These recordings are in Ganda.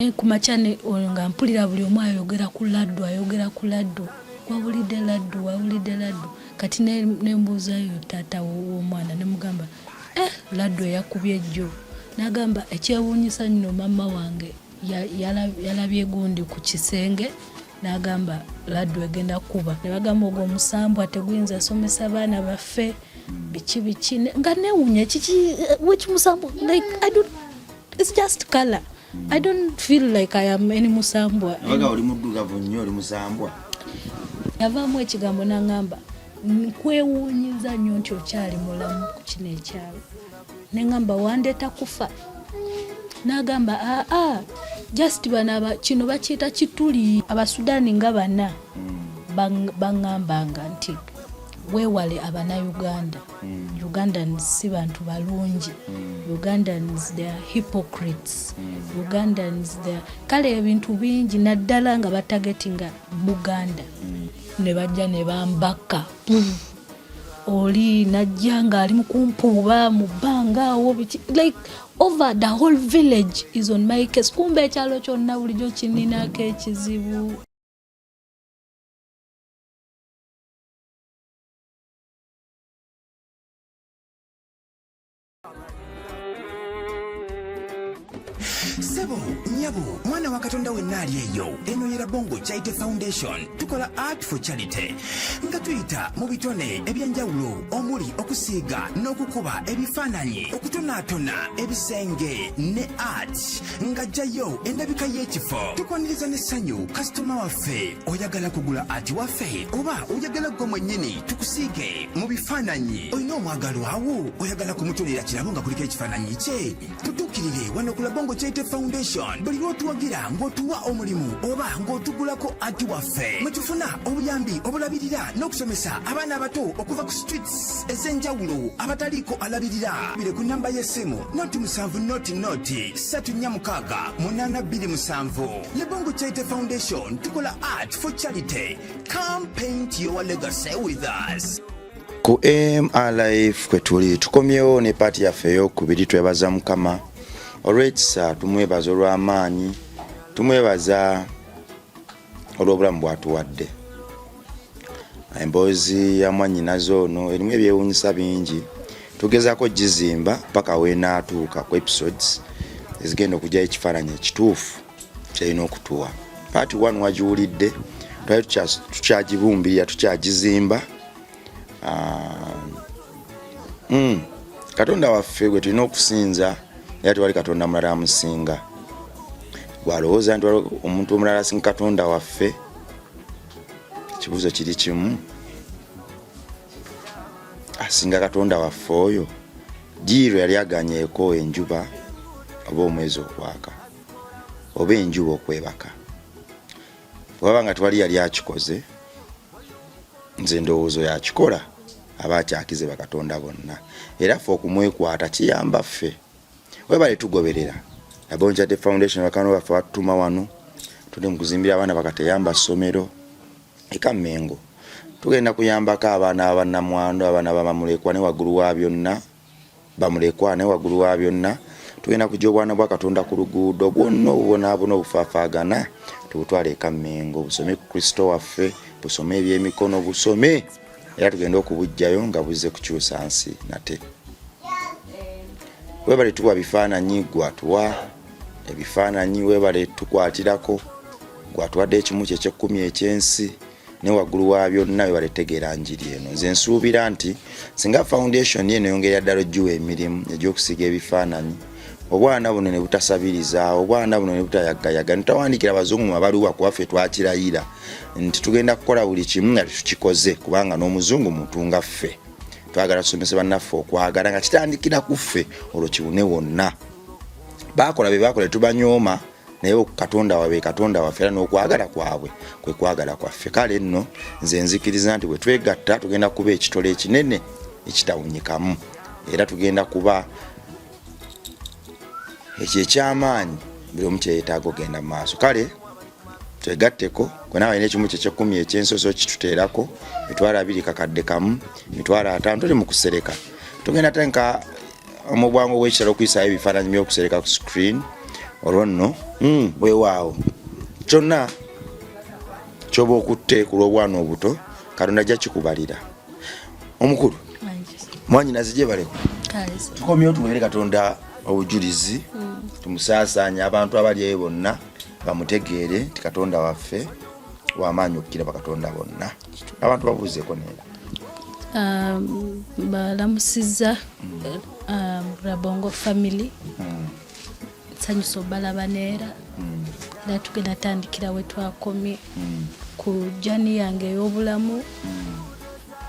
ne ku machane nga mpulira buli omu ayogera ku laddu wawulidde laddu kati nembuuzayo taata w'omwana ne mugamba laddu eyakubye jjo n'agamba ekyewuunyisa nno mama wange yalabye gundi ku kisenge n'agamba laddu egenda kuba ne bagamba ogwo omusambwa teguyinza somesa baana baffe biki nga newuunya kiki wekimusambwa like it's just color. I don't feel like I am any musambwa. Waga oli muddugavu nnyo oli musambwa. Yavaamu ekigambo n'angamba nkwewuunyiza nnyo nti okyali mulamu ku kino ekyalo. Ne ngamba wandeeta kufa. N'agamba just banaba kino bakiyita kituli abasudaani nga bana bangambanga nti weewale abannayuganda. Ugandans si bantu balungi. Ugandans they are hypocrites. Ugandans they are kale ebintu bingi naddala nga batagetinga Buganda. Ne bajja ne bambaka. Oli najja nga ali mu kumpuuba mu bbanga awo like over the whole village is on my case. Kumbe ekyalo kyonna bulijjo kininaako ekizibu. Sebo, nyabo, mwana wa Katonda wenna ali eyo. Eno yera Bongo Charity Foundation. Tukola art for charity. Nga tuyita mu bitone ebyenjawulo omuli okusiiga n'okukuba ebifaananyi, okutonaatona ebisenge ne art. Nga jjayo endabika y'ekifo. Tukwaniriza n'essanyu kasitoma waffe oyagala kugula art waffe oba oyagala gwe mwennyini tukusiige mu bifaananyi. Olina omwagalo awo oyagala kumutonera kirabo nga kuliko ekifaananyi kye. Tutuukirire wano ku Bongo Charity Foundation. Buli lw'otuwagira ng'otuwa omulimu oba ng'otugulako ati waffe mwe tufuna obuyambi obulabirira n'okusomesa abaana abato okuva ku streets ez'enjawulo abataliiko alabirira. Bire ku nnamba y'essimu noti 7 noti 346 827. Le Bongo Charity Foundation tukola art for charity. Come paint your legacy with us. Ku MRF kwe tuli tukomyewo ne paati yaffe ey'okubiri twebaza Mukama. Olw'ekisa tumwebaza olw'amaanyi, tumwebaza olw'obulamu bw'atuwadde. Emboozi ya mwannyinazo ono erimu ebyewuunyisa bingi. Tugezaako gizimba paka weenaatuuka ku episodes ezigenda okugyayo ekifaananyi ekituufu kyerina okutuwa. Paati 1 wagiwulidde, twali tukyagibumbirira tukyagizimba. Katonda waffe gwe tulina okusinza era tewali Katonda mulala amusinga. Bw'alowooza nti omuntu omulala asinga Katonda waffe, ekibuuzo kiri kimu, asinga Katonda waffe oyo Jiro yali aganyeeko enjuba oba omwezi okwaka oba enjuba okwebaka. Bw'aba nga tewali yali akikoze, nze ndowoozo yakikola aba akyakize bakatonda bonna. Era ffe okumwekwata kiyamba ffe. Webale tugoberera Bongo Charity Foundation bakano baffe batutuma wano tuli mu kuzimbira abaana bakateyamba ssomero eka Mengo. Tugenda kuyambako abaana abannamwando, abaana bamulekwa ne waggulu wa byonna, bamulekwa ne waggulu wa byonna. Tugenda kujja obwana bwa Katonda ku luguudo bwonna obubonaabona obufaafaagana tubutwale eka Mengo, busome ku Kristo waffe, busome ebyemikono, busome era tugenda okubujjayo nga buzze kukyusa nsi nate. Webale tuwa bifaananyi gwatuwa ebifaananyi, webale tukwatirako gwatuwadde ekimu ky'ekkumi ekyensi ne waggulu wa byonna, webale tegeera njiri eno. Nze nsuubira nti singa foundation yeno yongera ddala ojjuwa emirimu egy'okusiga ebifaananyi, obwana buno ne butasabiriza, obwana buno ne butayagayaga, ntawandiikira abazungu mu mabaluwa kuwaffe twakirayira nti tugenda kukola buli kimu nga tukikoze, kubanga n'omuzungu mutunga ffe. Twagala tusomese bannaffe okwagala nga kitandikira ku ffe olwo kiwune wonna. Baakola be baakola tubanyooma naye Katonda wabe Katonda waffe era n'okwagala kwabwe kwe kwagala kwaffe. Kale nno nze nzikiriza nti bwe twegatta tugenda kuba ekitole ekinene ekitawunyikamu era tugenda kuba ekyo eky'amaanyi buli omu kyeyeetaaga ogenda mu maaso. Kale twegatteko gwe naawe n'ekimu ky'ekkumi ekyensoso kituteerako mitwalo 2 kakadde kamu, mitwalo 5 tuli mu kusereka. Tugenda tenka mu bwangu bw'ekitalo okuyisaayo ebifaananyi by'okusereka ku screen olwo nno weewaawo kyonna kyoba okutte ku lw'obwana obuto Katonda ajja kikubalira. Omukulu mwanyinazi gye baleko tukomyewo tuweere Katonda obujulizi tumusaasaanya abantu abali eyo bonna bamutegeere nti Katonda waffe w'amaanyi okukira bakatonda bonna. Abantu babuuzeeko neera balamusizza Rabongo family nsanyusa obalaba neera era tugenda tandikira we twakomye ku jani yange ey'obulamu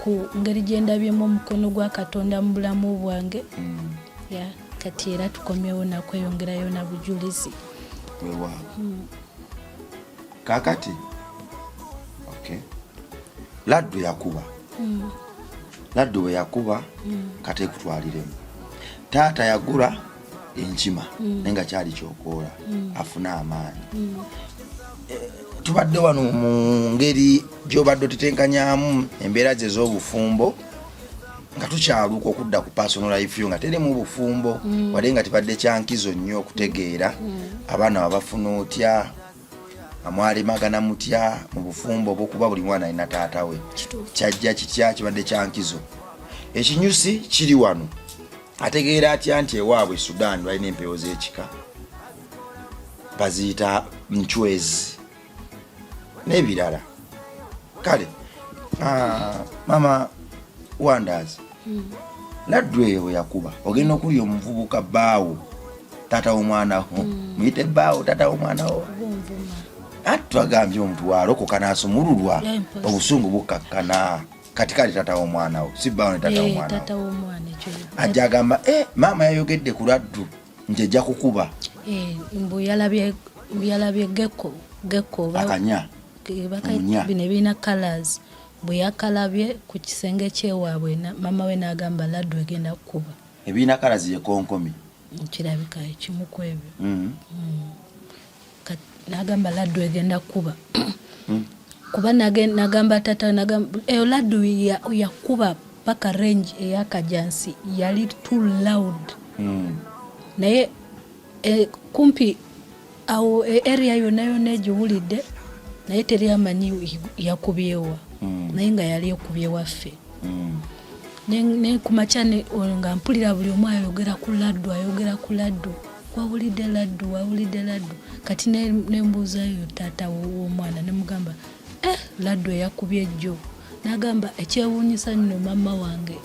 ku ngeri gye ndabyemu omukono gwa Katonda mu bulamu bwange kati era tukomyewo nakweyongerayo na bujulizi kakati. Laddu yakuba Laddu we yakuba kate kutwaliremu. Taata yagula enkima nenga kyali kyokoola afuna amaanyi. Tubadde wano mu ngeri gy'obadde otetenkanyaamu embeera ze z'obufumbo nga tukyaluka okudda ku personal life yo nga teri mu bufumbo wale nga tibadde kyankizo nnyo okutegeera abaana babafuna otya amwalimagana mutya mu bufumbo bw'okuba buli mwana alina taata we kyajja kitya kibadde kyankizo. Ekinyusi kiri wano ategeera atya nti ewaabwe Sudan balina empewo z'ekika baziyita nchwezi n'ebirala. Kale mama Wanders Laddu eyo yakuba ogenda okulya omuvubuka bbaawo taata w'omwana wo muyite bbaawo taata w'omwana wo atwagambye omuntu walokoka n'asumululwa obusungu bukakkana kati kale taata w'omwana wo si bbaawo ne taata w'omwana ajja agamba maama yayogedde ku Laddu nti ejja kukuba mbu yalabye geko akanya bino ebirina colors bwe yakalabye ku kisenge kyewaabwe mama we n'agamba Laddu egenda kukuba ebirina colors ye konkomi kirabika ekimu ku ebyo n'agamba Laddu egenda kuba kuba n'agamba tata eyo Laddu yakuba paka range ey'akajansi yali too loud naye kumpi awo area yonna egiwulidde naye teri amanyi yakubyewa naye nga yali ekubye waffe ne kumakya nga mpulira buli omu ayogera ku Laddu wawulidde Laddu kati nembuuzayo taata w'omwana nemugamba Laddu eyakubye jjo n'agamba ekyewuunyisa nno mama wange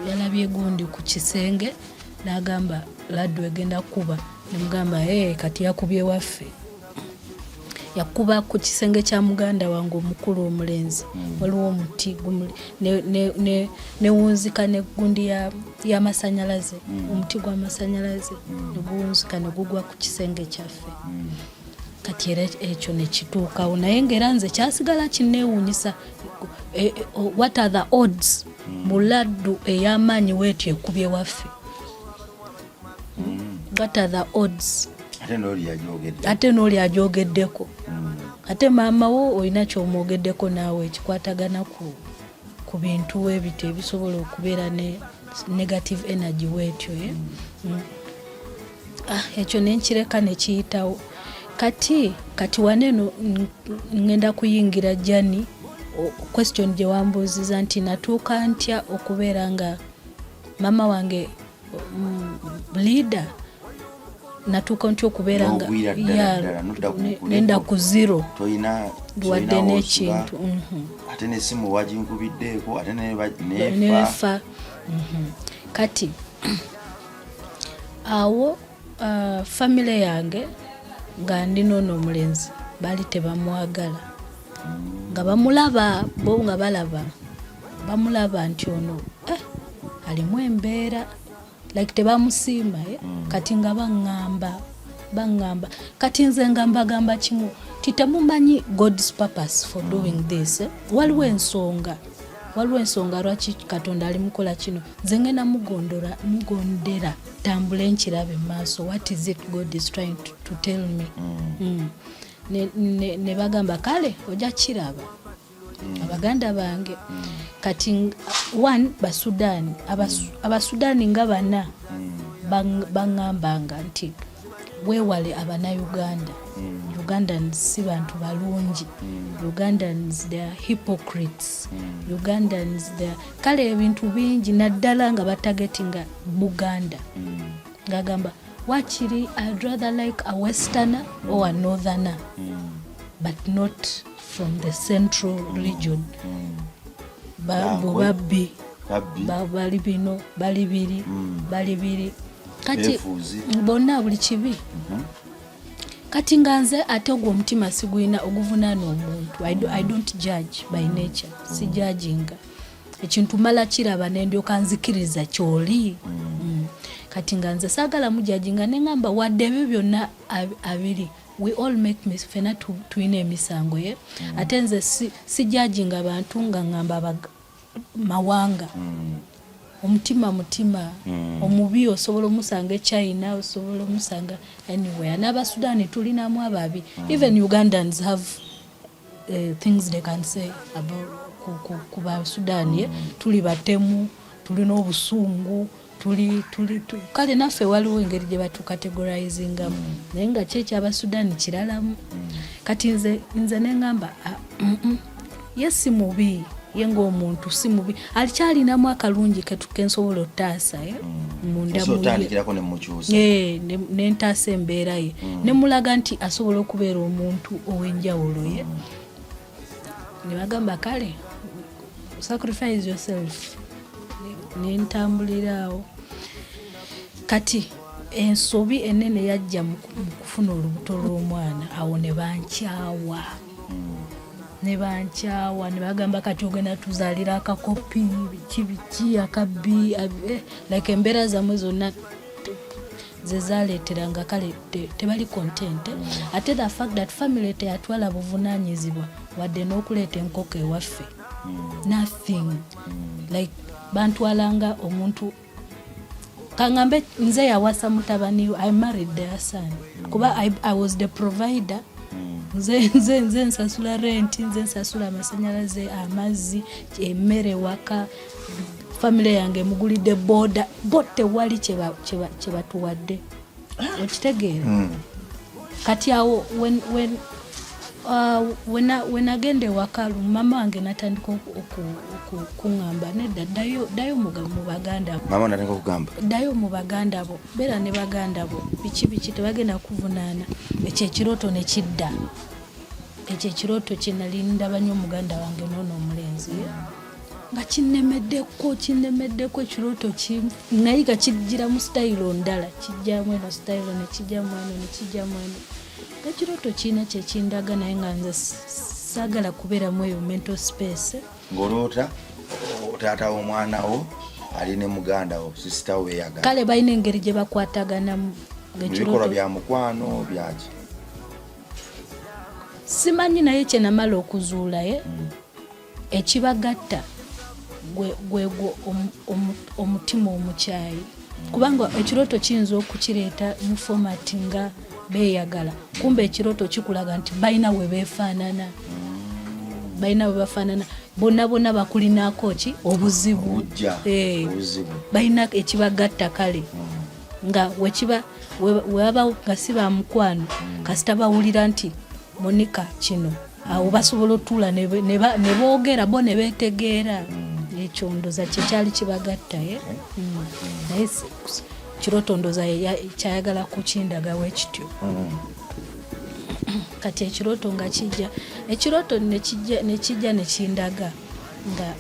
yalabye gundi ku kisenge n'agamba Laddu egenda kuba nemugamba kati yakubye waffe yakuba ku kisenge kya muganda wange omukulu omulenzi waliwo omuti newunzika negundi y'amasanyalaze omuti gw'amasanyalaze neguwunzika negugwa ku kisenge kyaffe kati era ekyo nekituukawo naye ng'era nze kyasigala kinneewuunyisa what are the odds mu Laddu ey'amaanyi weetyo ekubye waffe what are the odds ate n'oli agyogeddeko ate maama wo olina ky'omwogeddeko naawe ekikwatagana ku bintu ebito ebisobola okubeera ne negative energy weetyo ekyo nenkireka nekiyitawo kati waneno ngenda kuyingira jani question gye wambuuziza nti natuuka ntya okubeera nga mama wange leader natuuka ntya okubeera nga nenda ku zero wadde n'ekintu ate n'essimu waginkubiddeeko ate nefa kati awo famile yange nga ndinoono omulenzi baali tebamwagala nga bamulaba bo nga bamulaba nti ono alimu embeera like tebamusiima kati nga baŋŋamba kati nze nga mbagamba kimu titemumanyi God's purpose for doing this waliwo ensonga lwaki Katonda ali mukola kino nze ngenda mugondera tambule nkirabe maaso what is it God is trying to tell me ne bagamba kale ojja kiraba abaganda bange kati one Abasudaani nga bana baŋŋambanga nti weewale abannayuganda. Ugandans si bantu balungi. Ugandans they are hypocrites. Ugandans they are kale ebintu bingi naddala nga batagetinga Buganda. Ngagamba wakiri I'd rather like a westerner or a northerner, but not from the central region. Babbi bali bino bali biri kati bonna buli kibi. Kati nganze ate ogwo omutima sigwina oguvunaana omuntu. I don't judge by nature. Si judginga. Ekintu mala kiraba nendyoka nzikiriza kyoli. Kati nganze saagala mujudginga nengamba wadde ebyo byonna abiri. We all make fena tuine emisango ye. Ate nze si judginga abantu nga ngamba mawanga. Omutima omubi osobola omusanga China, osobola omusanga anywhere. N'aba Sudan tulinamu ababi. Even Ugandans have things they can say about kuba Sudan. Tuli batemu, tulina obusungu, tuli kale naffe waliwo engeri gye batucategorizingamu. Naye nga kyekyo aba Sudan kiralamu. Kati nze nengamba yesi mubi yenga omuntu si mubi alikyalinamu akalungi kensobola otaasa munda nentaasa embeera ye nemulaga nti asobola okubeera omuntu ow'enjawulo ye. Ne bagamba kale sacrifice yourself. Nentambuliraawo kati ensobi enene yajja mu kufuna olubuto lw'omwana. Awo ne bankyawa ne bagamba kati ogenda tuzaalira akakopi biki akabbi like embeera zamwe zonna ze zaaleeteranga kale tebali content. Ate the fact that family teyatwala buvunaanyizibwa wadde n'okuleeta enkoko ewaffe nothing like bantwalanga omuntu kangambe nze yawasa mutabani. I married their son kuba I was the provider. Nze nsasula rent, nze nsasula amasanyalaze, amazzi, emmere waka, family yange mugulidde boda bote wali kye batuwadde. Okitegeera? Kati awo when agende waka mama wange natandika okungamba nedda dayo mu Baganda. Mama natandika okugamba dayo mu Baganda bo beera ne Baganda bo biki tebagenda kuvunaana. Ekyo ekirooto ne kidda. Ekyo ekirooto kye nali ndaba nnyo Muganda wange n'ono omulenzi nga kinnemeddeko ekirooto naye nga kijjira mu style ndala. Kijjamu eno style ne kijjamu eno ne kijjamu eno. Ekirooto kiina kye kindaga naye nga nze saagala kubeeramu eyo mental space. Ng'oloota taata w'omwana wo ali ne muganda wo sisita we yagala. Kale balina engeri gye bakwataganamu. Ebikolwa bya mukwano byaki simanyi naye kye namala okuzuula ekibagatta gwe omutima omukyayi. Kubanga ekirooto kiyinza okukireeta mu format nga beeyagala. Kumbe ekirooto kikulaga nti balina we beefaanana. Bonna bakulinaako ki obuzibu. Balina ekibagatta kale nga weba nga si ba mukwano kasita bawulira nti Monica kino awo basobola otuula ne boogera bo ne beetegeera. Ekyo ndoza kye kyali kibagatta naye kirooto ndoza kyayagala kukindagawo ekityo. Kati ekirooto nga kijja ekirooto ne kijja ne kindaga nga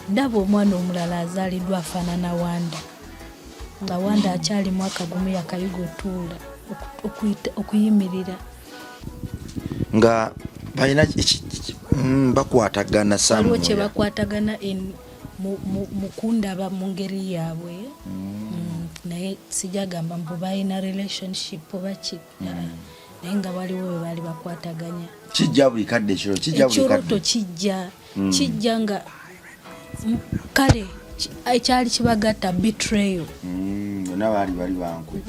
ndaba omwana omulala azaaliddwa afaanana Wanda nga Wanda akyali mwaka gumu yakayiga otuula okuyimirira nga balina bakwatagana samu. Waliwo kye bakwatagana mukundaba mu ngeri yaabwe. Naye sijagamba mbu balina relationship oba ki naye nga waliwo we baali bakwataganya. Kijja buli kadde ekirooto kijja nga kale ekyali kibagatta betrayal. Bonna baali banku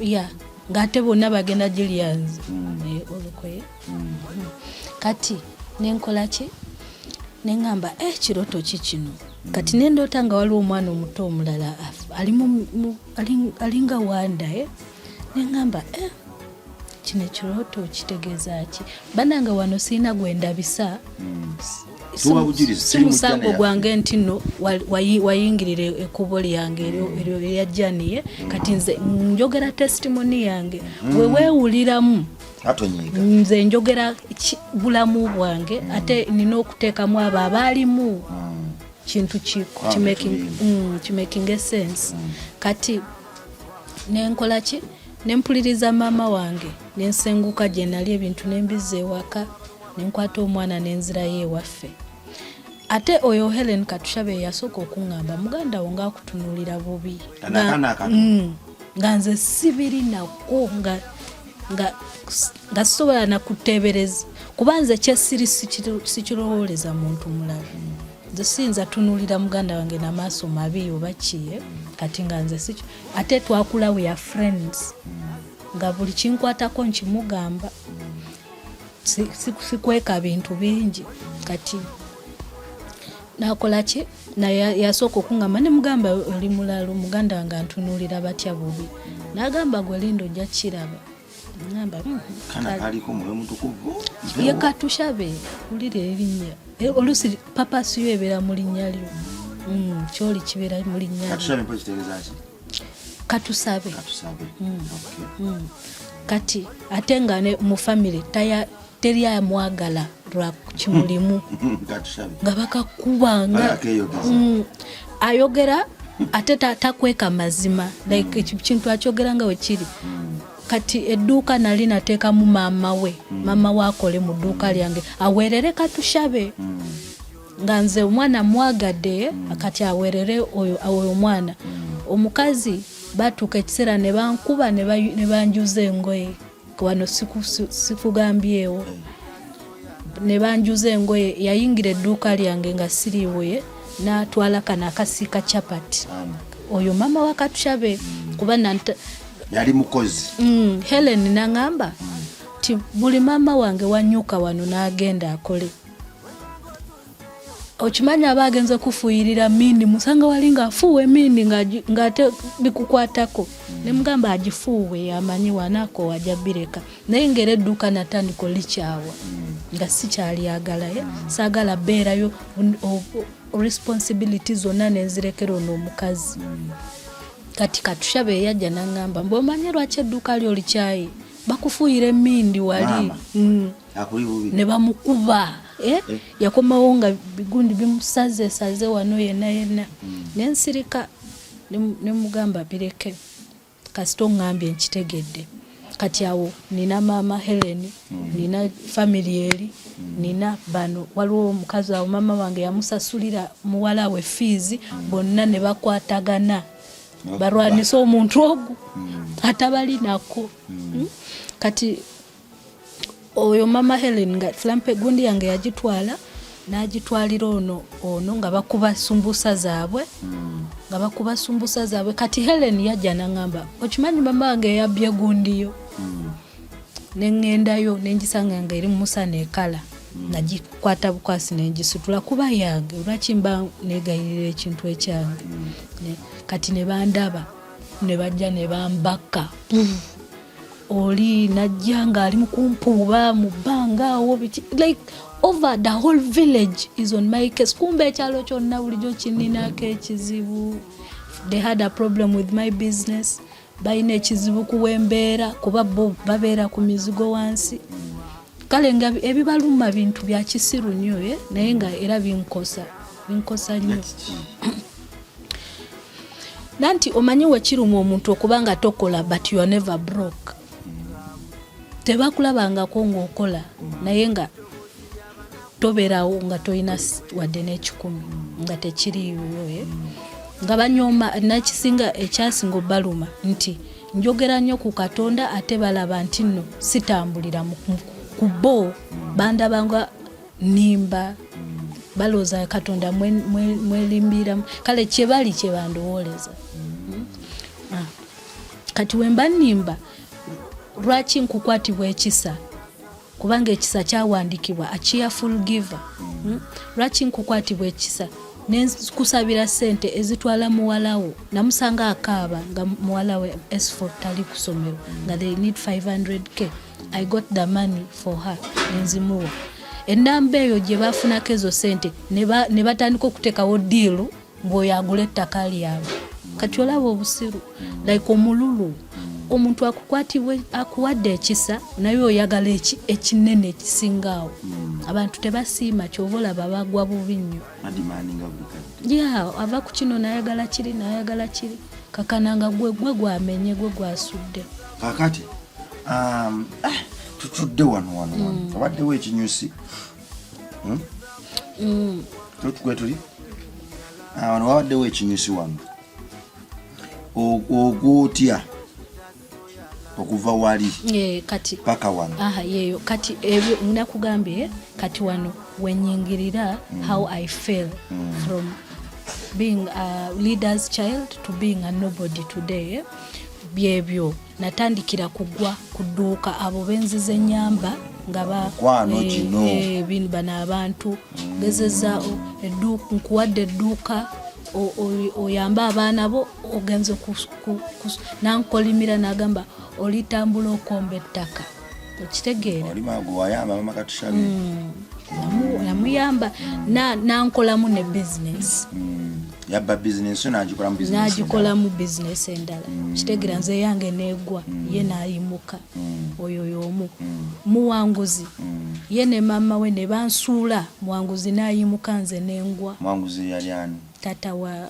ng'ate bonna bagenda Gillians olukoye. Kati nenkola ki nengamba kirooto ki kino. Kati nendoota nga waliwo omwana omuto omulala alinga Wanda nengamba kino ekirooto kitegeeza ki bananga wano siina gwendabisa si musango gwange nti nno wayingirira ekkubo lyange eryo eryajjaniye kati nze njogera testimony yange weweewuliramu nze njogera bulamu bwange ate nina okuteekamu abo abaalimu kintu kimaking sense kati nenkola ki nempuliriza maama wange nensenguka gye nali ebintu nembiza ewaka nenkwata omwana nenzirayo ewaffe ate oyo Helen Katushabe yasooka okuŋŋamba muganda wo ngaakutunuulira bubi nga nze sibiri nako nga sobola nakuteebereza kuba nze kyesiri sikirowooleza muntu mulala nze siyinza tunuulira muganda wange n'amaaso mabi oba kiye kati nga nze sikyo ate twakula we are friends nga buli kinkwatako nkimugamba sikweka bintu bingi kati nakola ki yasooka okuŋŋamba ne mugamba oli mulala muganda wange antunuulira batya bubi n'agamba gwe linda ojja kiraba ngamba ye Katushabe ulira erinnya olusi papa siyo ebeera mu linnya lyo kyoli kibeera mu linnya Katusabe kati ate nga mu family teri amwagala lwa kimulimu nga bakakubanga ayogera ate takweka mazima like ekintu akyogera nga wekiri kati edduuka nali nateekamu maama we akole mu dduuka lyange aweerere Katushabe nga nze omwana mwagadde kati aweerere oyo omwana omukazi batuuka ekiseera ne bankuba ne banjuza engoye wano sikugambyewo ne banjuza engoye yayingira edduuka lyange nga siriibuye n'atwala kano akasiika chapati oyo maama wa Katushabe kuba yali mukozi Helen nangamba ti buli maama wange wanyuka wano n'agenda akole okimanya abagenze kufuuyirira mindi musanga wali ngaafuuwe mindi ng'ate bikukwatako ne mugamba agifuuwe amanyi wanaako wajabireka naye ngera edduuka natandika likyawa nga sikyaliagalaye saagala beerayo responsibility zonna nenzirekera ono omukazi kati Katushabe yajja nangamba mb'omanyi lwaki edduuka lyo likyayi bakufuuyira emindi wali ne bamukuba yakomawo nga bigundi bimusaze wano yenna nensirika ne mugamba bireke kasita oŋŋambye nkitegedde kati awo nina maama Helen nina family eri nina bano waliwo omukazi awo maama wange yamusasulira muwala we fees bonna ne bakwatagana barwanisa omuntu ogu atabali nako kati oyo maama Helen nga flampe gundi yange yagitwala n'agitwalira ono nga bakuba sumbusa zaabwe kati Helen yajja nangamba okimanyi maama wange yabbye gundiyo nengendayo nengisanga nga eri musana ekala nagikwata bukwasi nengisitula kuba yange lwaki mba negayirira ekintu ekyange kati ne bandaba ne bajja ne bambaka oli najja nga ali mukumpuuba mu bbanga awo like over the whole village is on my case kumbe ekyalo kyonna bulijjo kininako ekizibu they had a problem with my business balina ekizibu kuwembeera kuba bo babeera ku mizigo wansi kale nga ebibaluma bintu bya kisiru nnyo naye nga era binkosa nnyo nanti omanyi wekiruma omuntu okubanga tokola but you are never broke tebakulabangako ng'okola naye nga tobeerawo nga toyina wadde n'ekikumi nga tekiriyo nga banyooma nakisinga ekyasinga obaluma nti njogera nnyo ku Katonda ate balaba nti nno sitambulira ku bo bandabanga nimba balooza Katonda mwelimbiramu kale kyebali kye bandowooleza kati wemba nimba lwaki nkukwatibwa ekisa kubanga ekisa kyawandiikibwa a cheerful giver lwaki nkukwatibwa ekisa nenkusabira ssente ezitwala muwalawo namusanga akaaba nga muwalawe S4 tali ku ssomero nga they need 500k I got the money for her nenzimuwa enamba eyo gye bafunako ezo sente ne batandika okuteekawo diiru ng'oyo agula ettaka lyabwe kati olaba obusiru like omululu omuntu akukwatibwe akuwadde ekisa naye oyagala ekinene ekisingaawo abantu tebasiima kyova olaba bagwa bubi nnyo ava ku kino nayagala kiri kakananga gwe gwamenye gwe gwasudde kakati tutudde wano abaddewo ekinyusi gwe tuli wano wabaddewo ekinyusi wano ogwotya okuva wali kati paka wano yeyo kati ebyo nakugambye kati wano wenyingirira how I feel from being a leader's child to being a nobody today byebyo natandikira kugwa kuduuka abo benzize ennyamba nga bana abantu gezeza edduuka nkuwadde edduuka oyamba abaana bo ogenze nankolimira nagamba olitambula okomba ettaka okitegeera namuyamba nankolamu ne business yabba business n'agikolamu business endala kitegeera nze yange neegwa ye nayimuka oyo y'omu muwanguzi ye ne mama we ne bansuula muwanguzi nayimuka nze nengwa muwanguzi yali ani tata wa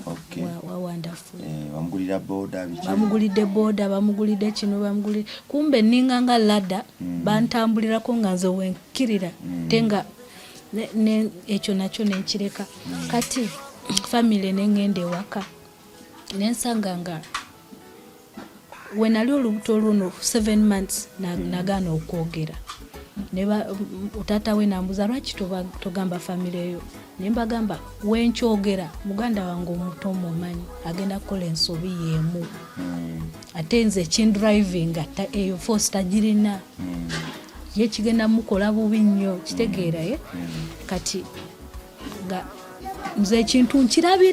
Wonderful bamugulira boda bamugulidde boda bamugulidde kino bamugulidde kumbe ninga nga ladda bantambulirako nga nze wenkirira tenga ekyo nakyo nenkireka kati family nengende waka nensanga nga wenali olubuto luno 7 months nagana okwogera tata we nambuza lwaki togamba family eyo nembagamba wenkyogera muganda wange omuto mumanyi agenda kukola ensobi yemu ate nze kindrivinga eyo force tagirina ye kigenda mukola bubi nnyo kitegeera kati nga nze ekintu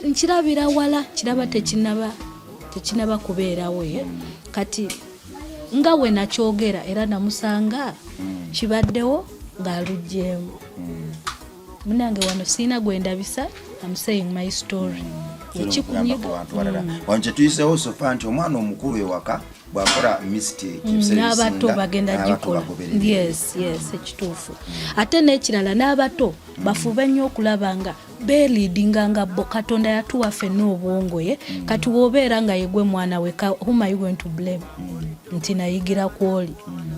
nkirabira wala kiraba tekinaba kubeerawo kati nga we nakyogera era namusanga kibaddewo ng'aluggyemu munange wano siina gwendabisa I'm saying my story ekikunyiga wanje tuyiseewo sofa nti omwana omukulu ewaka bwakola mistake n'abato bagenda gikola yes ekituufu ate n'ekirala n'abato bafube nnyo okulaba nga beelidinga nga Katonda yatuwa ffenna obwongo kati woobeera nga yegwe mwana we whom are you going to blame nti nayigira kwoli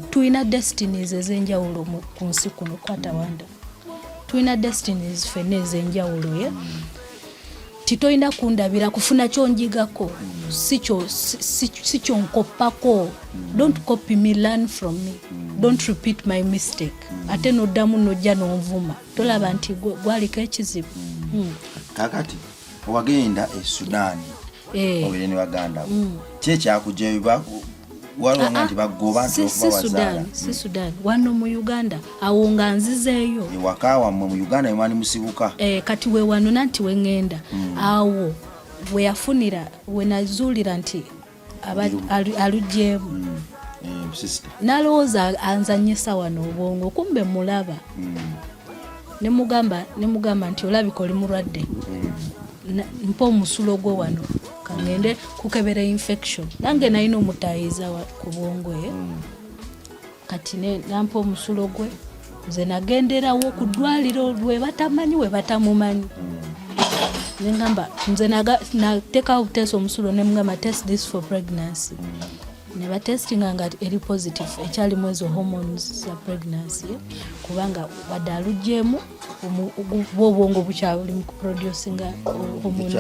tuyina destinies ez'enjawulo ku nsi kuno kwata wanda tuyina destinies ffenna ez'enjawulo titoyina kundabira kufuna kyonjigako sikyo nkopako don't copy me, learn from me, don't repeat my mistake ate noddamu nojja n'onvuma tolaba nti gwaliko ekizibu kakati wagenda e Sudan obere ne baganda kyekyakujeyo walonga nti bagoba nti okubawazaala si Sudan wano mu Uganda awo nga nzizeeyo ewakawa mu Uganda emwani musibuka kati we wano nanti wengenda awo we yafunira we nazuulira nti aluggyemu nalowooza anzanyisa wano obwongo kumbe mulaba nemugamba nti olabika oli mulwadde mpa omusulo gwe wano kangende kukebera infection nange nalina omutayiza ku bwongo kati nampa omusulo gwe nze nagenderawo ku ddwaliro lwe batamanyi we batamumanyi nengamba nze nateekawo buteesa omusulo nemugamba test this for pregnancy ne batestinga nga eri positive ekyalimu ezo hormones za pregnancy kubanga badde aluggyemu obwongo bukyali mu kuproducinga hormones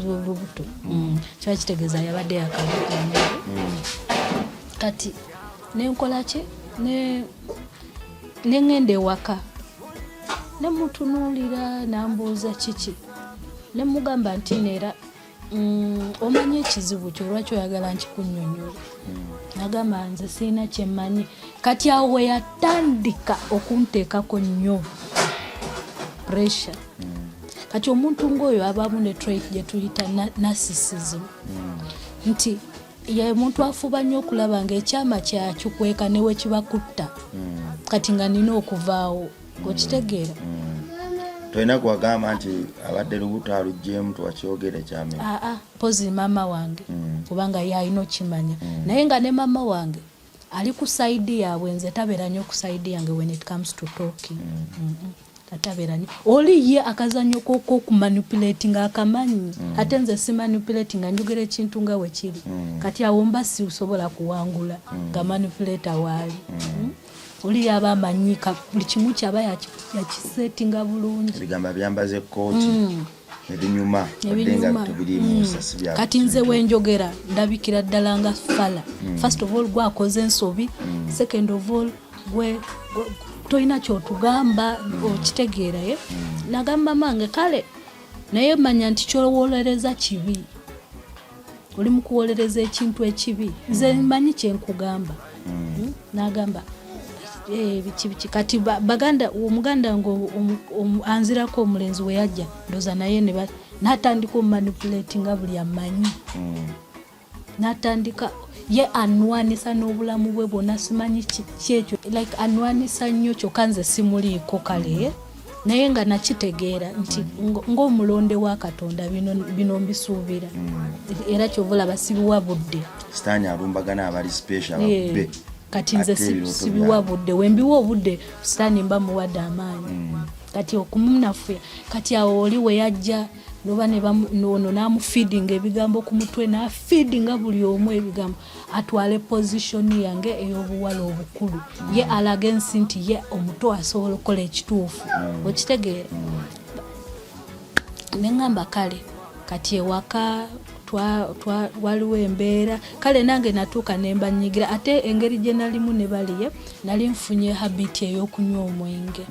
z'olubuto kiba kitegeeza yabadde yakaluggyemu kati nenkola ki nengenda ewaka nemutunuulira nambuuza kiki nemugamba nti neera omanyi ekizibu kyo lwaki oyagala nkikunnyonnyola nagamba nze siina kyemmanyi kati awo we yatandika okunteekako nnyo pressure kati omuntu ng'oyo abaamu ne trait gye tuyita narcissism nti ye muntu afuba nnyo okulaba ng'ekyama kyakikweka ne we kibakutta kati nga nina okuvaawo okitegeera. Tolina kuwagamba nti abadde lubuto aluggyemu tuwakyogere ekyama. Pozi maama wange kubanga ye alina okimanya naye nga ne maama wange ali ku saidi yaabwe nze tabeera nnyo ku saidi yange when it comes to talking. Tabeera nnyo oli ye akazannyo k'okumanipulating akamanyi ate nze si manipulating nga njogera ekintu nga we kiri kati awo mba sisobola kuwangula nga manipulator waali. Oli yaba amanyika buli kimu kyaba yakisetinga bulungi. Ebigamba byambaze kooti ebinyuma nga tebirimu nsasi bya. Kati nze wenjogera ndabikira ddala nga fala. First of all gwakoze ensobi, second of all gwe toyina kyotugamba okitegeera ye. Nagamba mange kale naye manya nti kyowolereza kibi. Oli mu kuwolereza ekintu ekibi nze mmanyi kyenkugamba. Nagamba biki kati baganda omuganda ngo anzirako omulenzi we yajja ndoza naye ne natandika manipulating buli amanyi. Natandika ye anwanisa n'obulamu bwe bwonna simanyi kyekyo like anwanisa nnyo kyokka nze simuliiko kale naye nga nakitegeera nti ng'omulonde wa Katonda bino mbisuubira era kyovula basibiwa budde sitaani alumbagana abali special ababbe kati nze sibiwa budde wembiwa obudde sitaani mba muwadde amaanyi kati okumunafuya kati awo oli we yajja noba nono namufeedinga ebigambo ku mutwe nafeedinga buli omu ebigambo atwale position yange ey'obuwala obukulu ye alaga ensi nti ye omuto asobola okukola ekituufu okitegeera neŋŋamba kale kati ewaka waliwo embeera kale nange natuuka nemba nyigira ate engeri gye nalimu ne baliye nali nfunye habit ey'okunywa omwenge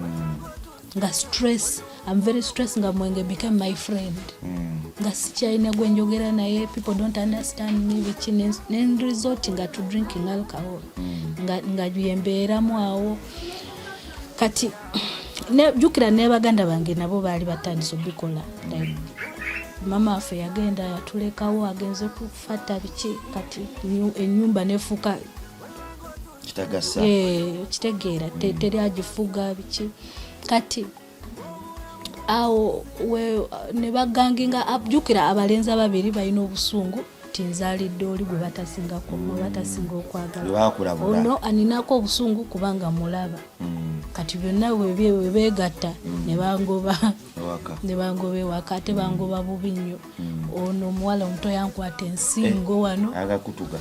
nga stress I'm very stressed nga mwenge became my friend nga sikyalina gwenjogera naye people don't understand me bichi ne resort nga to drinking alcohol nga byembeeramu awo kati ne jukira ne baganda bange nabo baali batandise obikola like mama afe yagenda yatulekawo agenze kufata bichi kati enyumba nefuka kitagasa kitegeera teri agifuga bichi kati awo we ne baganginga abjukira abalenzi ababiri balina obusungu tinzalidde oli gwe batasingako batasinga okwagala ono aninako obusungu kubanga mulaba kati byonna we beegatta ne bangoba ewaka ate bangoba bubi nnyo ono omuwala omuto yankwata ensingo wano agakutuga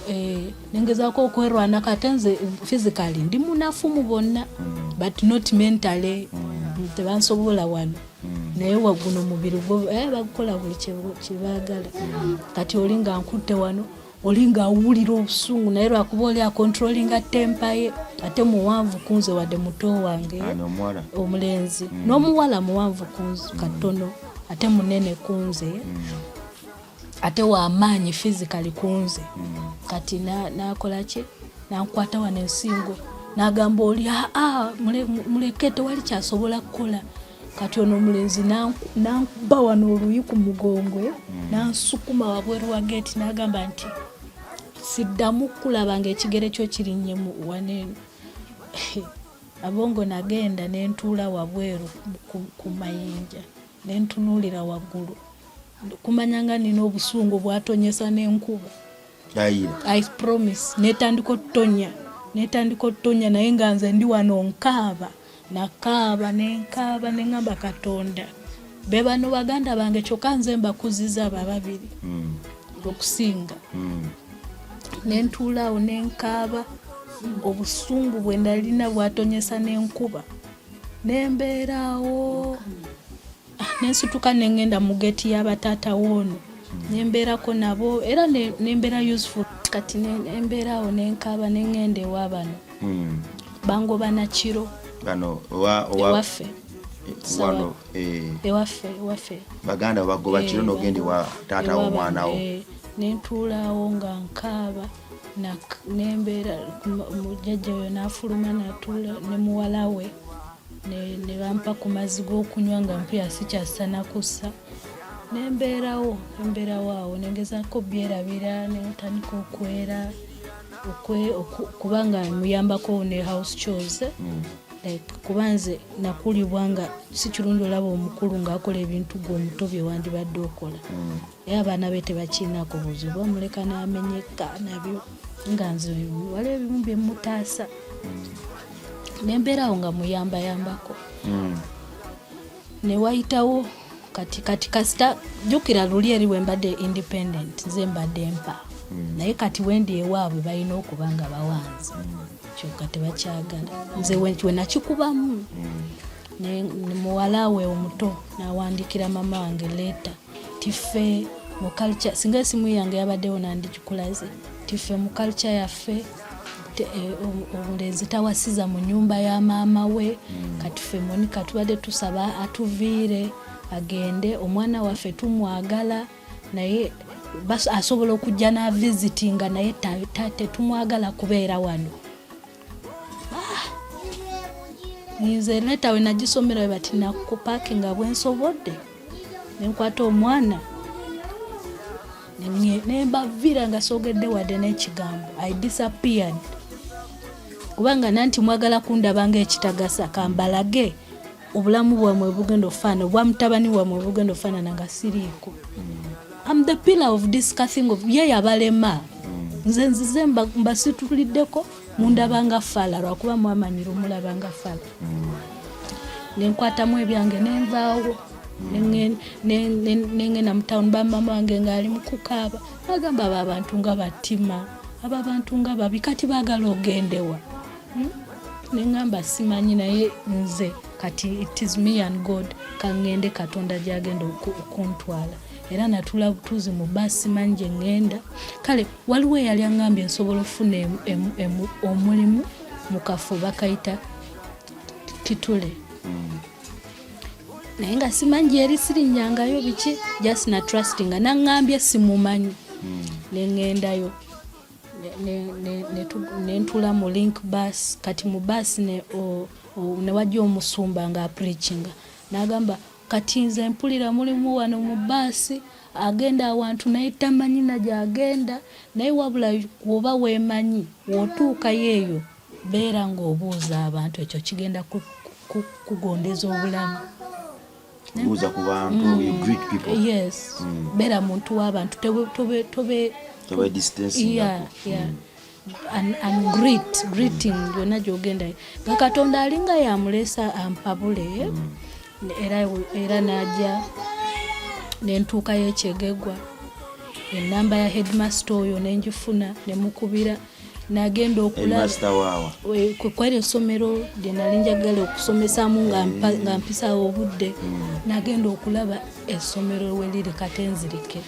nengezaako okwerwana kate nze physically ndi munafu mu bonna but not mentally tebansobola wano naye waguno mubiri gwo bagukola buli kyebaagala kati olinga nkutte wano olinga awulira obusungu naye lwakuba oli akontrolinga tempa ye ate muwanvu kunze wadde muto wange omulenzi n'omuwala muwanvu kunze katono ate munene kunze ate wamaanyi physically kunze kati nakola ki nankwata wano ensingo nagamba oli muleke tewali kyasobola kukola kati ono omulenzi nankuba wano oluyi ku mugongo nansukuma wabweru wa gate nagamba nti siddamu kulaba ng'ekigere kyo kirinnye waneeno abongo nagenda nentuula wabweru ku mayinja nentunuulira waggulu kumanya nga nina obusungu bwatonyesa n'enkuba I promise netandika otonya naye nga nze ndi wano nkaaba nakaaba nenkaaba neŋŋamba Katonda be bano baganda bange kyokka nze mbakuziza ababiri okusinga nentuulaawo nenkaaba obusungu bwe ndalina bwatonyesa n'enkuba nembeeraawo nensituka neŋŋenda mu geti y'abataata woono nembeerako nabo era nembeera useful kati nembeeraawo nenkaaba neŋŋenda ewa bano bangoba nakiro bano ewaffe wano ewaffe baganda bagoba kiro nogenda wa taata w'omwana wo nentuulaawo nga nkaaba nembeera mujjajja oyo n'afuluma natuula ne muwala we ne bampa ku mazzi g'okunywa nga mpya sikyasa nakussa nembeerawo awo nengezaako byerabira netandika okwera kubanga muyambako ne house chores like kubanze nakulibwa nga si kirungi olaba omukulu ng'akola ebintu gwomuto bye wandibadde okola era abaana be tebakiinaako buzibu bamuleka n'amenyeka nabyo nga nze waliwo ebimu bye mutaasa nembeerawo nga muyambayambako newayitawo kati kasita jjukira luli eri wembadde independent nze mbadde mpa naye kati wendi ewaabwe balina okuba nga bawanzi kyokka tebakyagala nze we nakikubamu ne muwala we omuto nawandikira mama wange leeta tiffe mu culture singa esimu yange yabaddewo nandikikulaze tiffe mu culture yaffe omulenzi tawasiza mu nyumba ya maama we kati ffe Monica tubadde tusaba atuviire agende omwana waffe tumwagala naye asobola okujja na visitinga naye tetumwagala kubeera wano nze leta we nagisomera we bati nakupakinga bwensobodde nenkwata omwana nembavira nga sogedde wadde n'ekigambo I disappeared kubanga nanti mwagala kundabanga ekitagasa kambalage obulamu bwamwe bugenda ofaana obwa mutabani wamwe bugenda ofaanana nga siriiko I'm the pillar of discussing of ye yabalema nze nzize mbasituliddeko mundabanga fala lwakuba mwamanyira omulabanga fala nenkwatamu ebyange nenvaawo nengenda mu town bamama wange ngaali mukukaaba agamba abo abantu nga batima abo abantu nga babi kati baagala ogendewa nengamba simanyi naye nze kati it is me and God kangende Katonda gyagenda okuntwala era natula butuzi mu basi manje ngenda kale waliwo yali angambye nsobola ofuna omulimu mu kafo bakayita Kitule naye nga simanyi eri sirinyangayo biki just na trusting nangambye simumanyi nengendayo nentula mu link bus kati mu bus ne wajja omusumba nga preachinga nagamba kati nze mpulira mulimu wano mu basi agenda awantu naye tamanyi nagyagenda naye wabula oba weemanyi wotuuka yeeyo beera ng'obuuza abantu ekyo kigenda kugondeza obulamu buuza ku bantu you greet people yes beera muntu w'abantu tobe distance and greeting yonna gy'ogenda nga Katonda alinga yamulesa ampabule era najja nentuuka y'ekyegegwa enamba ya headmaster oyo nenjifuna nemukubira nagenda okulaba kwera essomero lye nali njagala okusomesaamu nga mpisaawo obudde nagenda okulaba essomero we liri Katenzirike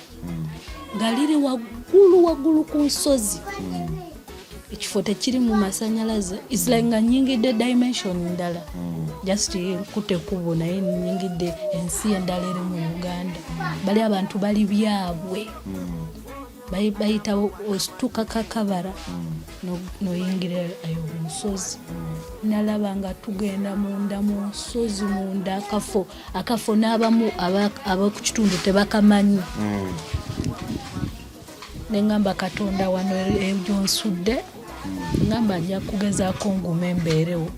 nga liri waggulu ku nsozi ekifo tekiri mu masanyalaze is like nga nyingidde dimension ndala just nkute kubo naye nyingidde ensi endala eri mu Uganda bali abantu bali byabwe bayita osituka kakabara noyingira ayo musozi nalaba nga tugenda munda mu nsozi munda akafo n'abamu abakukitundu tebakamanyi nengamba Katonda wano egyonsudde ngamba nja kugezaako nguma embeerewo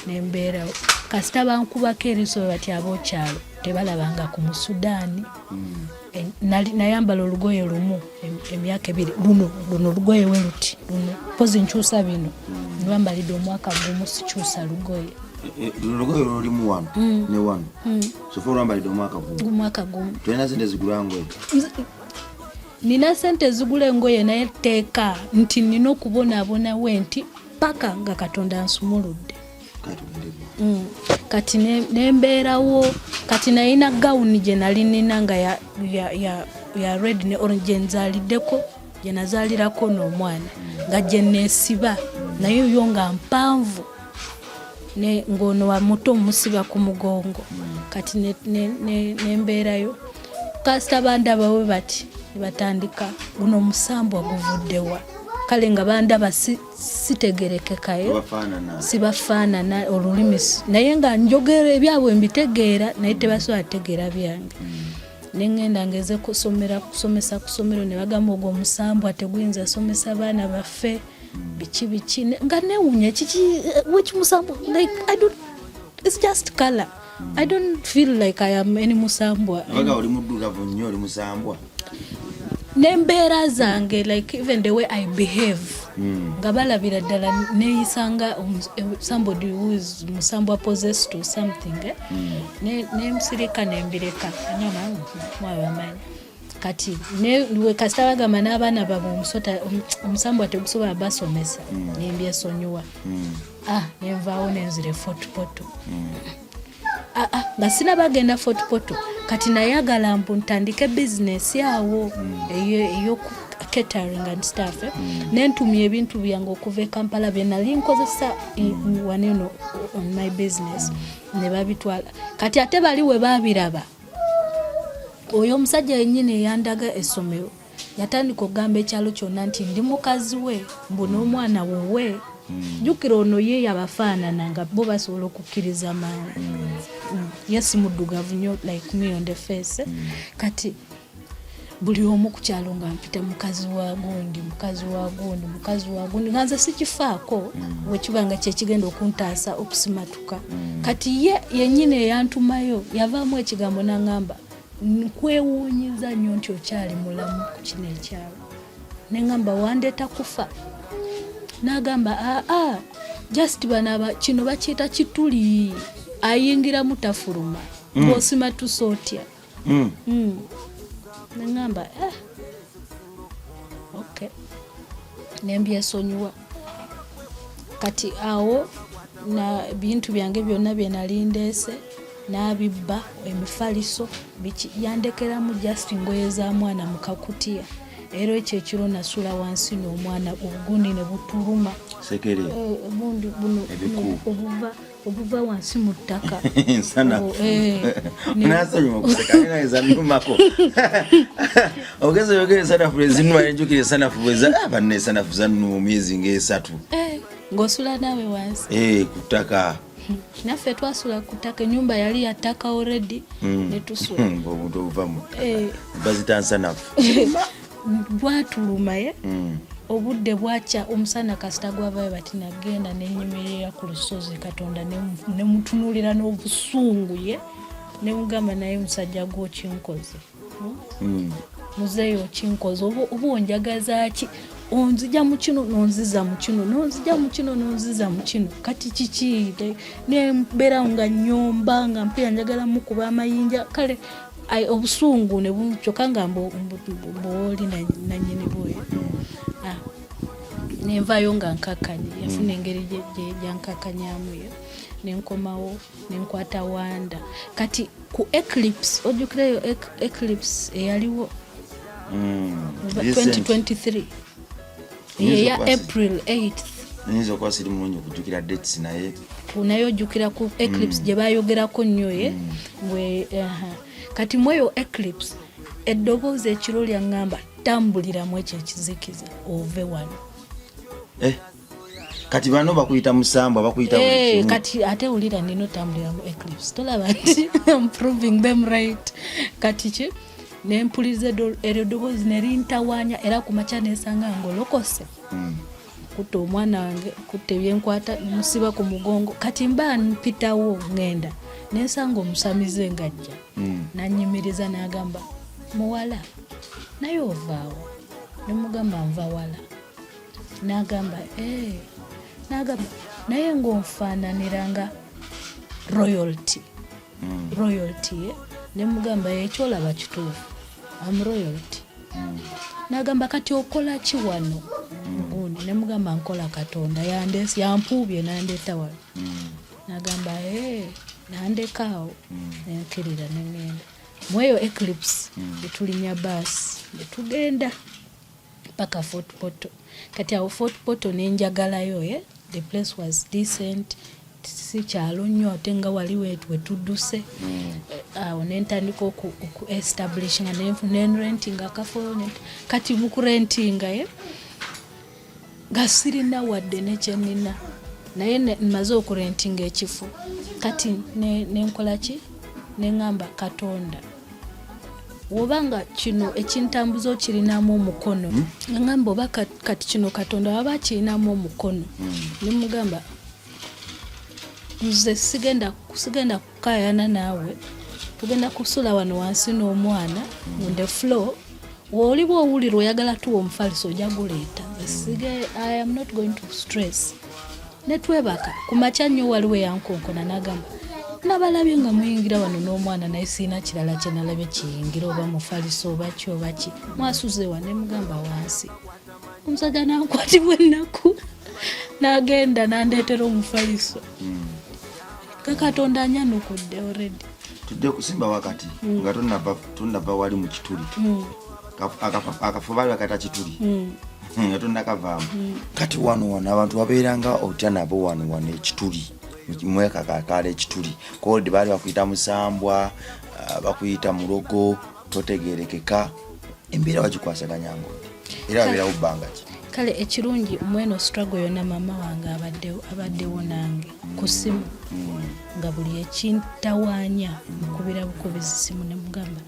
nembeerawo kasita bankubako eriso bati ab'okyalo tebalabanga ku Musudaani nayambala olugoye lumu emyaka 2 luno olugoye we luti luno pozi nkyusa bino nibambalidde omwaka gumu sikyusa lugoye olugoye lulimu wano ne wano sofa olwambalidde omwaka gumu tulina sente zigula ngoye nina sente zigula engoye naye teeka nti nina okubonaabonawo nti paka nga Katonda ansumuludde kati nembeerawo kati nalina gawuni gye nali nina nga ya red ne orange gye nzaaliddeko gye nazaalirako n'omwana nga gye neesiba naye yo nga mpanvu ng'ono wa muto musiba ku mugongo kati nembeerayo kasita bandabawe bati batandika guno musambwa guvuddewa kale nga bandaba sitegerekekayo sibafaanana olulimi naye nga njogera ebyabwe mbitegeera naye tebasobola tegeera byange nengenda ngeze kusomesa kusomero ne bagamba ogwo omusambwa teguyinza somesa baana baffe biki nga newunya kiki wekimusambwa like it's just color. I don't feel like I am any musambwa. Abaga oli muddugavu nnyo oli musambwa. Nembeera zange like even the way I behave. Nga balabira ddala neyisanga somebody who is musambwa possessed to something nemusirika nembireka anyama mwabamanyi kati we kasita bagamba n'abaana babwe omusambwa tegusobola basomesa nembyesonyiwa nenvaawo nenzire fotopoto nga sina bagenda fotopoto kati nayagala mbu ntandike business yawo eyo catering and stuff nentumya ebintu byange okuva e Kampala bye nali nkozesa waneno on my business ne babitwala kati ate bali we babiraba oyo omusajja yennyini yandaga essomero yatandika okugamba ekyalo kyonna nti ndi mukazi we mbu n'omwana wowe jjukira ono ye yabafaanana nga bo basobola okukkiriza maanyi yes muddugavu nnyo like me on the face kati buli omu ku kyalo nga mpita mukazi wa gundi nga nze sikifaako wekibanga kyekigenda okuntaasa okusimatuka kati ye yennyini eyantumayo yavaamu ekigambo n'angamba nkwewuunyiza nnyo nti okyali mulamu ku kino ekyalo neŋŋamba wandeeta kufa n'agamba just banaba kino bakiyita kituli ayingira mutafuluma ng'osimatusa otya neŋŋamba okay nembyesonyiwa kati awo na bintu byange byonna bye nali ndeese n'abibba emifaliso yandekeramu just ngoye za mwana mu kakutiya era ekyo ekiro nasula wansi n'omwana obugundi ne butuluma sekere obundi buno obuva wansi mu ttaka nasonyiwa okuseka naeza nnumako ogeze yogere esanafu ezinuma nenjukira esanafu bweza banna esanafu zanuma emyezi ng'esatu ng'osula naawe wansi ku ttaka naffe twasula ku ttaka ennyumba yali ya ttaka already ne tusula obuntu obuva mu ttaka bazita nsanafu bwatuluma obudde bwakya omusana kasita gwavayo bati nagenda nenyimirira ku lusozi Katonda nemutunuulira n'obusungu ye nemugamba naye musajja gw'okinkoze muzeeyo okinkoze oba onjagaza ki onzija mu kino nonziza mu kino nonzija mu kino nonziza mu kino kati kiki nembeera nga nnyomba nga mpira njagala mukuba amayinja kale obusungu ne bukyokka nga mbooli nanyini bwoyo nenvayo nga nkakanye yafuna engeri gyankakanyamuyo nenkomawo nenkwata wanda kati ku eclipse ojjukirayo eclipse eyaliwo 2023 ya April 8th nizo kwa siri mulungi okujjukira dates naye ojjukira ku eclipse gye bayogerako nnyo we kati mweyo eclipse eddoboozi ekiro lyaŋŋamba tambuliramu ekyo ekizikiza ove wano kati bano bakuyita musambwa bakuyita kati ate ulira nino tambuliramu eclipse tolaba nti I'm proving them right kati ki nempuliriza eddoboozi nerintawaanya era ku makya nesanga ngolokose kutta omwana wange kutta ebyenkwata musiba ku mugongo kati mba mpitawo ngenda nensanga omusamize ngajja nanyimiriza n'agamba muwala naye ovaawo nemugamba nva wala n'agamba n'agamba naye ng'onfaananiranga royalty nemugamba ekyolaba kituufu am royalty n'agamba kati okola ki wano gundi nemugamba nkola Katonda yampuubye nandeeta wano n'agamba nandekaawo nenkirira nengenda mweyo eclipse etulinya baasi netugenda paka Fort Portal kati awo Fort Portal nenjagalayo the place was decent si kyalo nnyo ate nga wali wetudduse awo nentandika oku establishinga nenrentinga akafo kati mukurentinga nga sirina wadde nekyenina naye nmaze okurentinga ekifo kati nenkola ki neŋŋamba Katonda wobanga kino ekintambuzo kirinamu omukono ngamba oba kati kino Katonda waba kirinamu omukono nemugamba nze sigenda kukayana naawe tugenda kusula wano wansi n'omwana on the floor woli bw'owulira oyagala tuwa omufaliso ojja guleeta I am not going to stress netwebaka ku makya nnyo waliwo yankonkona n'agamba nabalabye nga muyingira wano n'omwana naye siina kirala kye nalabye kiyingira oba mufaliso oba ki oba ki mwasuze wa ne mugamba wansi omusajja nankwatibwa ennaku n'agenda n'andeetera omufaliso Katonda anyanukudde already tudde kusimba wakati nga tonnava wali mu kituli akafo baali bakata kituli nga tonnakavaamu kati wano abantu babeeranga otya nabo wano ekituli mwekakakala ekituli kodi baali bakuyita musambwa bakuyita mulogo totegerekeka embeera wagikwasaganyanga era babeerawo bbanga ki kale ekirungi mweno struggle yonna mama wange abaddewo nange ku ssimu nga buli ekintawaanya mukubira bukubizi simu ne mugamba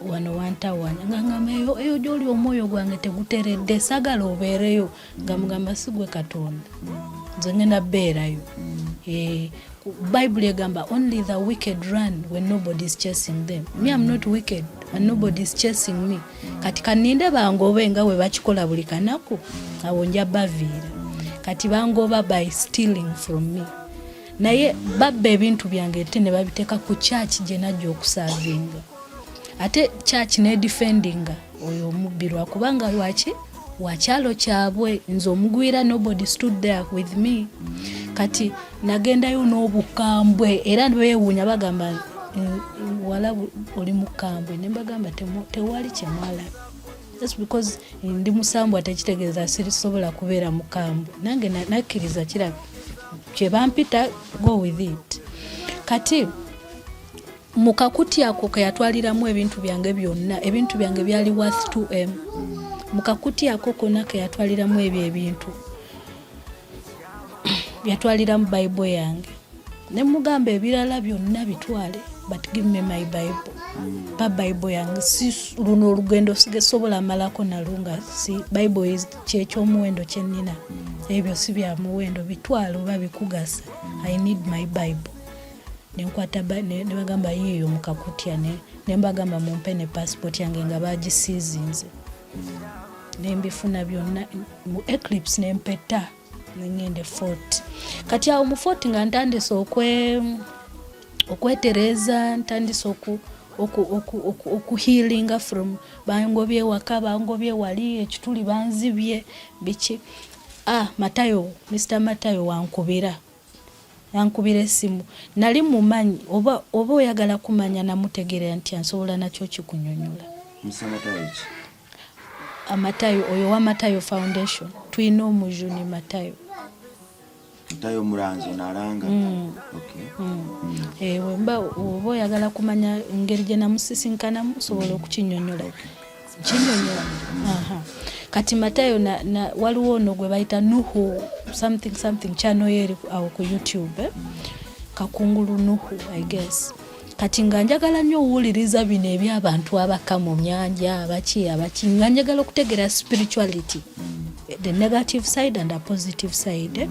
wano wantawaanya nga ngamba eyo gy'oli omwoyo gwange teguteredde sagala obeereyo nga mugamba sigwe Katonda nze ngenda beerayo Bible egamba only the wicked run when nobody is chasing them. Me I'm not wicked and nobody is chasing me. Kati kaninde bangobe nga we bakikola buli kanaku awo nja baviira. Kati bangoba by stealing from me. Naye babbe ebintu byange tene babiteka ku church je najjo okusavinga. Ate church ne defendinga oyo omubirwa kubanga lwaki wakyalo kyabwe nzo omugwira nobody stood there with me. Kati nagendayo n'obukambwe era beewuunya bagamba wala oli mukambwe ne bagamba tewali kyemwala just because ndi musambwa tekitegeeza sirisobola kubeera mukambwe nange nakkiriza kirabe kye bampita go with it. Kati mukakuti ako kayatwaliramu ebintu byange byonna ebintu byange byali worth 2M mukakuti ako konna kayatwaliramu ebyo ebintu byatwaliramu Bible yange ne mugamba ebirala byonna bitwale but give me my Bible pa Bible yange si luno olugendo sigesobola malako nalunga si Bible is kyekyomuwendo kyennina ebyo si bya muwendo bitwale oba bikugasa I need my Bible nenkwata ne bagamba yiyo mukakutya ne mbagamba mumpe ne passport yange nga bagisizinze nembifuna byonna mu Eclipse nempeta ngende fort kati awo mu fort nga ntandise okwetereza ntandise healinga from bangobye waka bangobye wali ekituli banzibye biki Matayo Mr. Matayo yankubira esimu nali mumanyi oba oyagala kumanya namutegerera nti ansobola nakyo kikunyonyola Matayo oyo wa Matayo Foundation twina omujuni Matayo muranzo nalanga wemba oba oyagala kumanya engeri gye namusisinkana musobola okukinyonyola kinyonyola kati Matayo waliwo ono gwe bayita Nuhu something channel yeri awo ku YouTube kakungulu Nuhu I guess kati nga njagala nnyo owuliriza bino eby'abantu abaka mu myanja abaki nga njagala okutegera spirituality the negative side and the positive side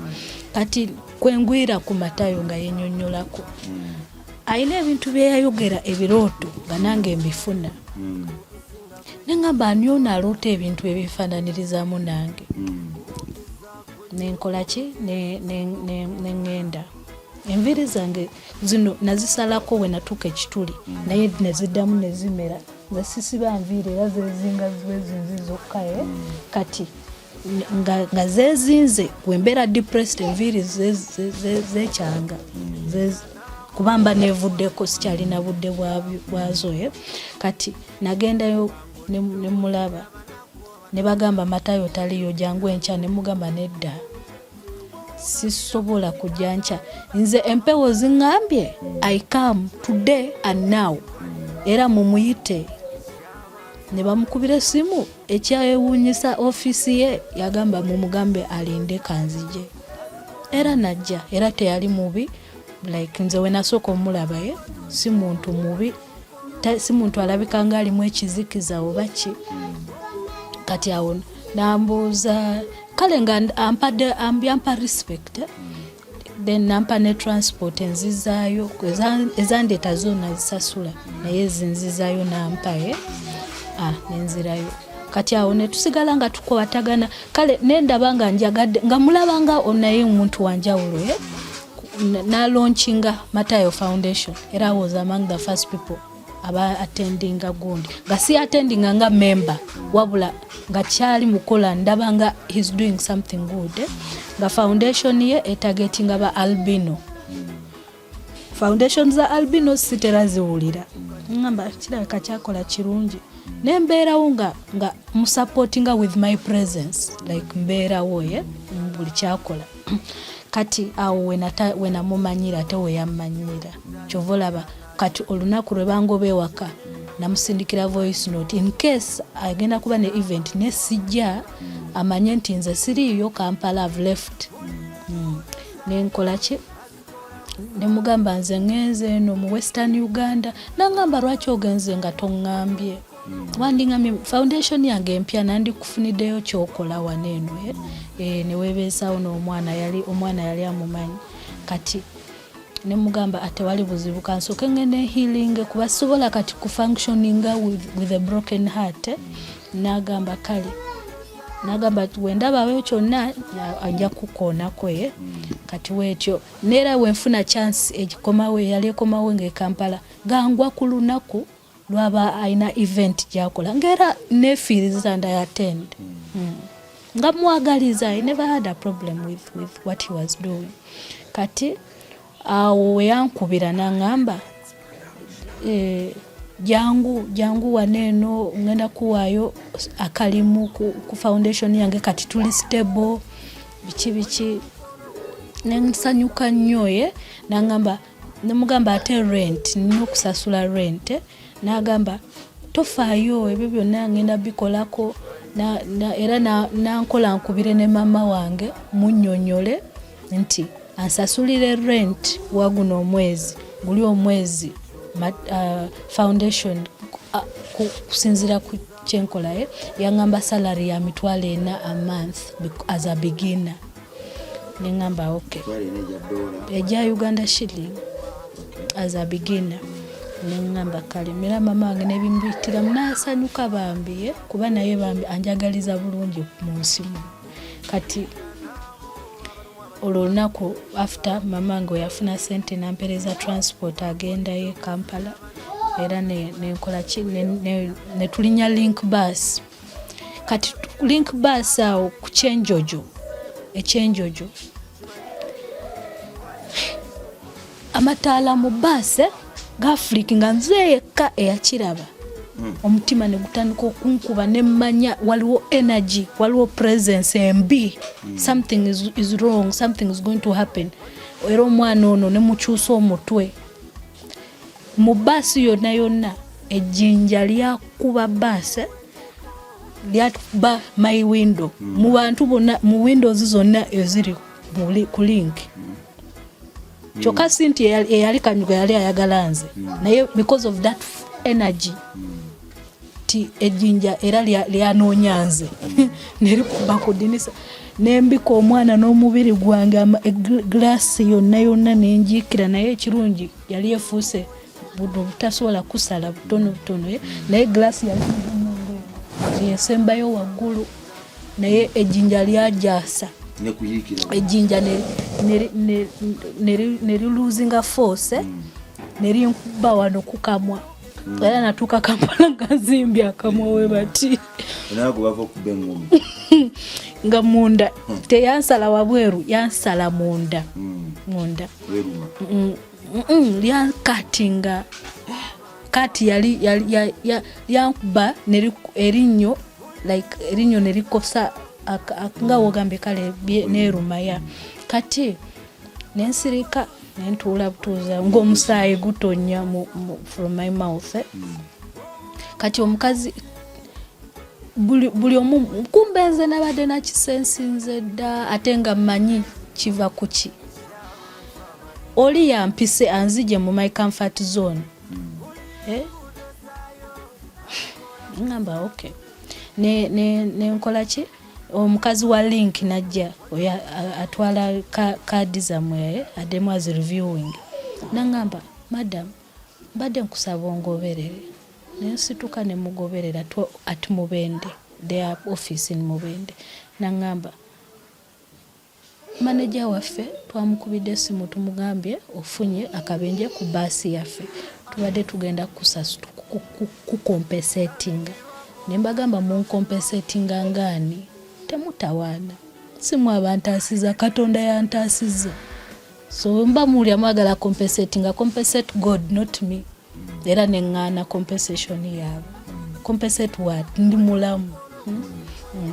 kati kwengwira ku Matayo nga yenyonyolako ayina ebintu byeyayogera ebirooto nga nange mbifuna nengamba aniyo naloota ebintu ebifaananirizaamu nange nenkola ki nengenda enviri zange zino nazisalako we natuuka ekituli naye neziddamu nezimera nga sisiba nviiri era zezinga ziwezinzi zokka kati nga zezinze wembeera depressed enviiri zekyanga kubamba nevuddeko sikyalina budde bwazo kati nagendayo nemulaba ne bagamba Matayo taliyo jangu enkya ne mugamba nedda sisobola kujja nkya nze empewo zingambye I come today and now era mumuyite ne bamukubira esimu ekyewuunyisa ofisi ye yagamba mumugambe alinde kanzije era najja era teyali mubi like nze we nasooka omulaba si muntu mubi si muntu alabika nga alimu ekizikiza oba ki. Kati awo nambuuza kale nga ampa respect then nampa ne transport enzizaayo ezandeeta zoona zisasula naye zinzizaayo nampaye nenzirayo. Kati awo netusigala nga tukwatagana kale nendaba nga njagadde nga mulaba nga onaye omuntu wanjawulo nalaunching Matayo Foundation era was among the first people aba attending gundi nga si attending nga member wabula nga kyali mukola ndaba nga he's doing something good nga foundation ye targeting aba albino foundations za albino sitera ziwulira ngamba kirabika kyakola kirungi nembeerawo nga musupportinga with my presence like mbeerawo buli kyakola. Kati awo wena mumanyira ate weyamanyira kyovolaba kati olunaku lwe bangoba ewaka namusindikira voice note in case agenda kuba ne event nesijja amanye nti nze siriiyo Kampala have left. Nenkola ki nemugamba nze ngenze eno mu Western Uganda nangamba lwaki ogenze nga tongambye wandingamye foundation yange empya nandi kufuniddeyo kyokola waneeno newebeesawo n'omwana yali amumanyi. Kati nemugamba ate wali buzibu kansoke ngene healing kuba sobola kati kufunctioninga with a broken heart. Nagamba kale nagamba wendabawo kyonna ajja kukoonako kati weekyo neera wenfuna chance ekikomawo yali ekomawo nge Kampala gangwa ku lunaku lwaba aina event gyakola ngera ne feels and I attend. Nga mwagaliza I never had a problem with what he was doing. Kati awo yankubira nangamba jangu waneeno ngenda kuwayo akalimu ku foundation yange kati tuli stable bichi nensanyuka nnyo nangamba nemugamba ate rent n'okusasula rent nagamba tofaayo ebyo byonna ngenda bikolako era nankola nkubire ne mama wange munnyonnyole nti ansasulire rent waguno omwezi guli omwezi foundation kusinzira ku kyenkola yangamba salary ya $4,000 a month as a beginner. Nengamba okay eja Uganda shilling as a beginner. Nengamba kale mera mama wange nebimbitira mnasanyuka bambi kuba naye bambi anjagaliza bulungi mu nsimu. Kati olunaku after mama ngo yafuna sente nampereza transport agenda ye Kampala era nenkola ki ne tulinya link bus. Kati link bus awo ku Kyenjojo amataala mu bus gaflick nga nzeyeka eyakiraba omutima ne gutandika okunkuba nemmanya waliwo energy waliwo presence embi something is wrong, something is going to happen. Era omwana ono ne mukyusa omutwe mu basi yonna ejjinja lyakuba basi lyatuba my window mu bantu bonna mu windows zonna eziri ku link. Choka sinti yali kanyuga yali ayagala nze naye because of that energy ti ejjinja era lyanoonya nze nerikuba ku dinisa nembika omwana n'omubiri gwange glass yonna nenjikira naye ekirungi yali efuuse butasobola kusala butono naye glass yali yesembayo waggulu naye ejjinja lyajasa ejjinja neriluzinga force nerinkuba wano kukamwa era natuka Kampala ngazimbi akamwa we bati nga munda teyansala wabweru yansala munda lyakatinga kati yali yankuba erinyo like erinyo nerikosa nga wogambe kale nerumaya kati nensirika nentula butuza ng'omusaayi gutonya from my mouth kati omukazi buli omu kumbenze nabadde nakisensinze dda ate nga mmanyi kiva kuki oli yampise anzije mu my comfort zone ngamba okay ne nkola ki omukazi wa link najja atwala kaadi zamwe ademu as reviewing nangamba madam mbadde nkusaba ongoberere nensituka ne mugoberera at Mubende their office in Mubende nangamba manager waffe twamukubidde simu tumugambye ofunye akabenje ku basi yaffe tubadde tugenda kukompensatinga nembagamba munkompensatinga ngani temutawaana simu abantu asiza Katonda yantasiza so mba muli amagala compensate God not me era nengana compensation yabo compensate what ndi mulamu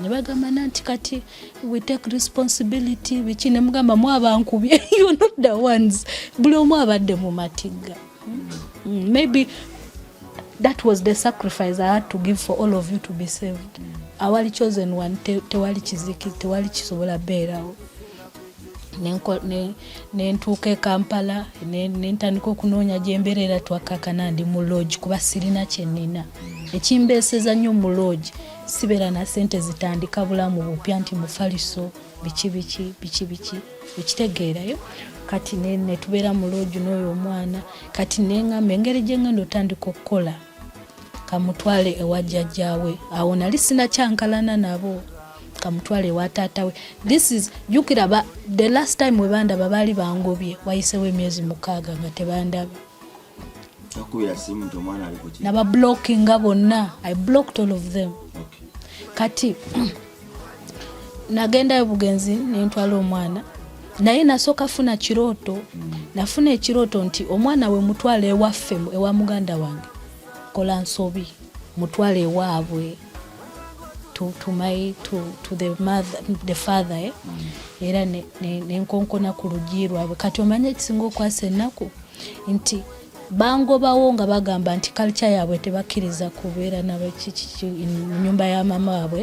nebagamba nanti kati we take responsibility bichine mugamba mwabankubye you not the ones buli omu abadde mu matiga maybe that was the sacrifice I had to give for all of you to be saved awali chosen one tewali kiziki tewali kisobola beerawo nentuuka Kampala nentandika okunoonya gyembeerera twakakana ndi mu lodge kuba sirina kyenina ekimbeeseza nnyo mu lodge sibeera na sente zitandika bulamu bupya nti mufaliso biki bikitegeerayo kati netubeera mu lodge n'oyo omwana kati neŋŋamba engeri gye ngenda otandika okukola kamutwale ewa jjajjaawe awo nali sina kyankalana nabo kamutwale ewa taatawe this is jukira the last time we bandaba baali bangobye wayisewo emyezi 6 nga tebandaba naba blockinga bonna I blocked all of them kati nagendayo bugenzi nentwala omwana naye nasooka funa kirooto nafuna ekirooto nti omwana we mutwale ewaffe ewa muganda wange kola nsobi mutwale ewaabwe to the father era nenkonkona ku luggi lwabwe kati omanye ekisinga okwasa ennaku nti bangobawo nga bagamba nti culture yaabwe tebakkiriza kubeera nyumba ya mama waabwe